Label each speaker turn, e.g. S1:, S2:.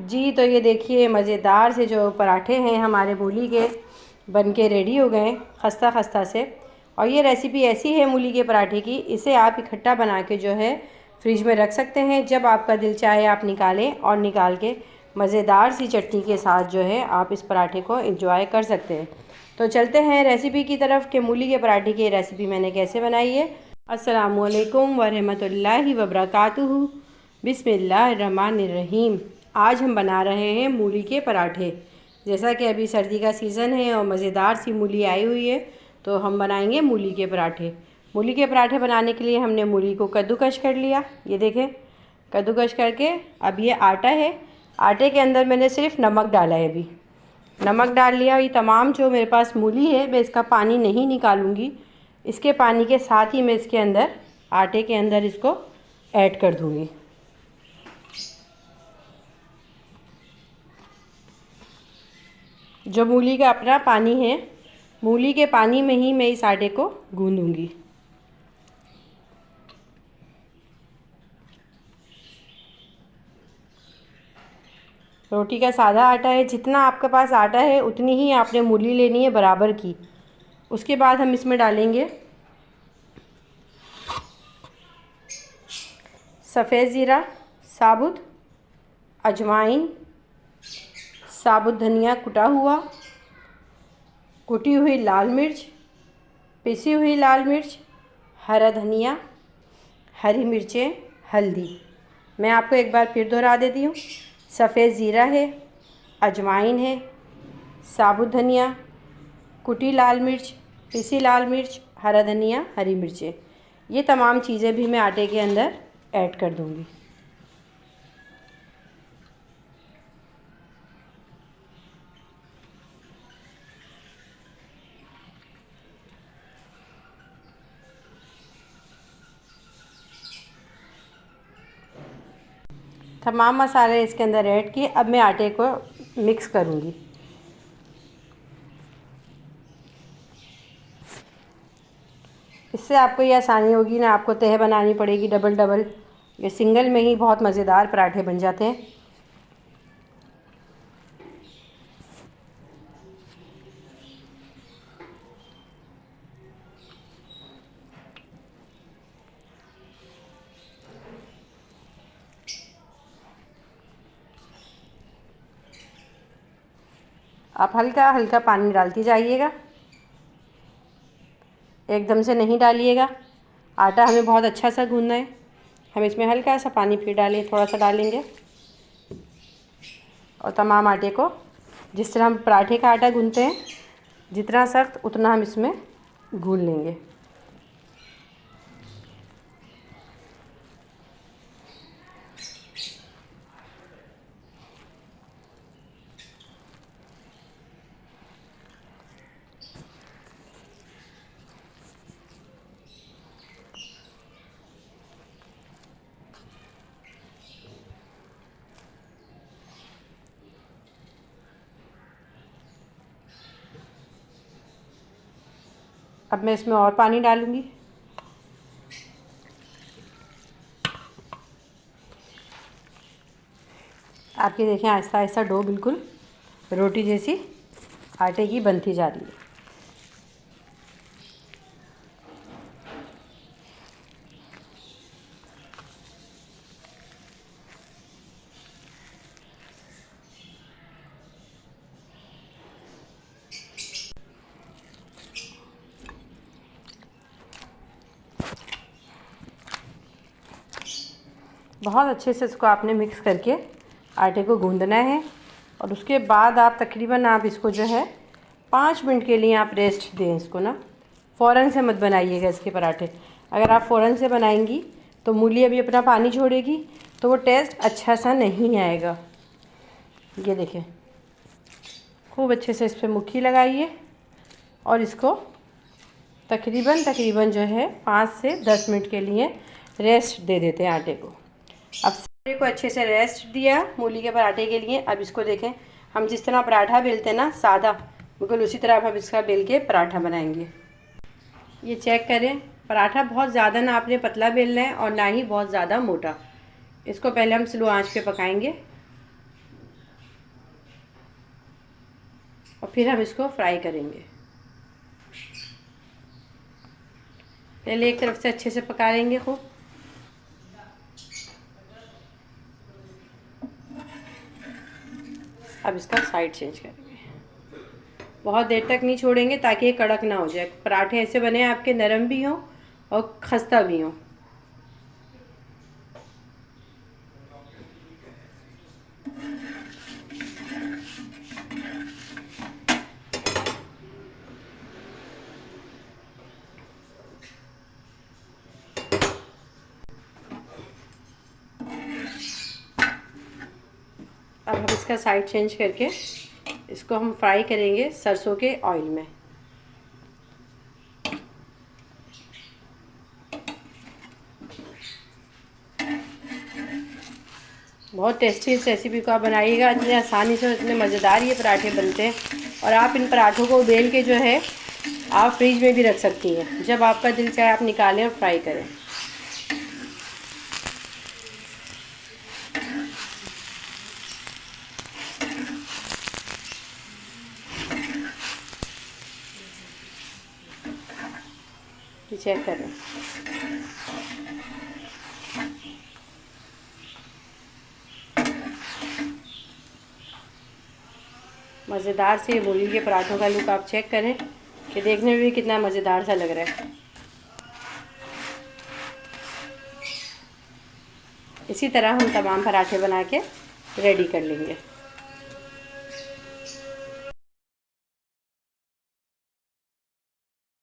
S1: जी तो ये देखिए मज़ेदार से जो पराठे हैं हमारे मूली के बन के रेडी हो गए खस्ता खस्ता से। और ये रेसिपी ऐसी है मूली के पराठे की, इसे आप इकट्ठा बना के जो है फ्रिज में रख सकते हैं। जब आपका दिल चाहे आप निकालें और निकाल के मज़ेदार सी चटनी के साथ जो है आप इस पराठे को एंजॉय कर सकते हैं। तो चलते हैं रेसिपी की तरफ कि मूली के पराठे की रेसिपी मैंने कैसे बनाई है। अस्सलामुअलैकुम वरहमतुल्लाहि वबरकातुहू। बिस्मिल्लाहिर्रहमानिर्रहीम। आज हम बना रहे हैं मूली के पराठे। जैसा कि अभी सर्दी का सीज़न है और मज़ेदार सी मूली आई हुई है, तो हम बनाएंगे मूली के पराठे। मूली के पराठे बनाने के लिए हमने मूली को कद्दूकस कर लिया। ये देखें, कद्दूकस करके अब ये आटा है, आटे के अंदर मैंने सिर्फ नमक डाला है। अभी नमक डाल लिया। ये तमाम जो मेरे पास मूली है मैं इसका पानी नहीं निकालूंगी, इसके पानी के साथ ही मैं इसके अंदर आटे के अंदर इसको ऐड कर दूंगी। जो मूली का अपना पानी है, मूली के पानी में ही मैं इस आटे को गूंदूंगी। रोटी का सादा आटा है, जितना आपके पास आटा है उतनी ही आपने मूली लेनी है बराबर की। उसके बाद हम इसमें डालेंगे सफ़ेद ज़ीरा साबुत, अजवाइन, साबुत धनिया कुटा हुआ, कुटी हुई लाल मिर्च, पिसी हुई लाल मिर्च, हरा धनिया, हरी मिर्चें, हल्दी। मैं आपको एक बार फिर दोहरा देती हूँ। सफ़ेद ज़ीरा है, अजवाइन है, साबुत धनिया, कुटी लाल मिर्च, पिसी लाल मिर्च, हरा धनिया, हरी मिर्चें। ये तमाम चीज़ें भी मैं आटे के अंदर ऐड कर दूँगी। तमाम मसाले इसके अंदर ऐड किए। अब मैं आटे को मिक्स करूँगी। इससे आपको ये आसानी होगी ना, आपको तह बनानी पड़ेगी डबल डबल। ये सिंगल में ही बहुत मज़ेदार पराठे बन जाते हैं। आप हल्का हल्का पानी डालती जाइएगा, एकदम से नहीं डालिएगा। आटा हमें बहुत अच्छा सा गूंदना है। हम इसमें हल्का सा पानी फिर डालें, थोड़ा सा डालेंगे और तमाम आटे को जिस तरह हम पराठे का आटा गूंदते हैं, जितना सख्त उतना हम इसमें गूंद लेंगे। अब मैं इसमें और पानी डालूँगी। आप ये देखें, आहिस्ता आहिस्ता डो बिल्कुल रोटी जैसी आटे की बनती जा रही है। बहुत अच्छे से इसको आपने मिक्स करके आटे को गूंदना है। और उसके बाद आप तकरीबन आप इसको जो है 5 मिनट के लिए आप रेस्ट दें इसको ना। फ़ौरन से मत बनाइएगा इसके पराठे। अगर आप फ़ौरन से बनाएंगी तो मूली अभी अपना पानी छोड़ेगी, तो वो टेस्ट अच्छा सा नहीं आएगा। ये देखें, खूब अच्छे से इस पर मुट्ठी लगाइए और इसको तकरीबन जो है 5 से 10 मिनट के लिए रेस्ट दे देते हैं आटे को। अब आटे को अच्छे से रेस्ट दिया मूली के पराठे के लिए। अब इसको देखें, हम जिस तरह पराठा बेलते हैं ना सादा, बिल्कुल उसी तरह हम इसका बेल के पराठा बनाएंगे। ये चेक करें, पराठा बहुत ज़्यादा ना आपने पतला बेलना है और ना ही बहुत ज़्यादा मोटा। इसको पहले हम स्लो आंच पे पकाएंगे। और फिर हम इसको फ्राई करेंगे। पहले एक तरफ से अच्छे से पका लेंगे खूब। अब इसका साइड चेंज करेंगे। बहुत देर तक नहीं छोड़ेंगे ताकि ये कड़क ना हो जाए। पराठे ऐसे बने आपके नरम भी हों और खस्ता भी हों। अब हम इसका साइड चेंज करके इसको हम फ्राई करेंगे सरसों के ऑयल में। बहुत टेस्टी इस रेसिपी को आप बनाइएगा। इतनी आसानी से इतने मज़ेदार ये पराठे बनते हैं। और आप इन पराठों को बेल के जो है आप फ्रिज में भी रख सकती हैं। जब आपका दिल चाहे आप निकालें और फ्राई करें। ये चेक करें। मज़ेदार से मूली के पराठों का लुक आप चेक करें कि देखने में भी कितना मज़ेदार सा लग रहा है। इसी तरह हम तमाम पराठे बना के रेडी कर लेंगे।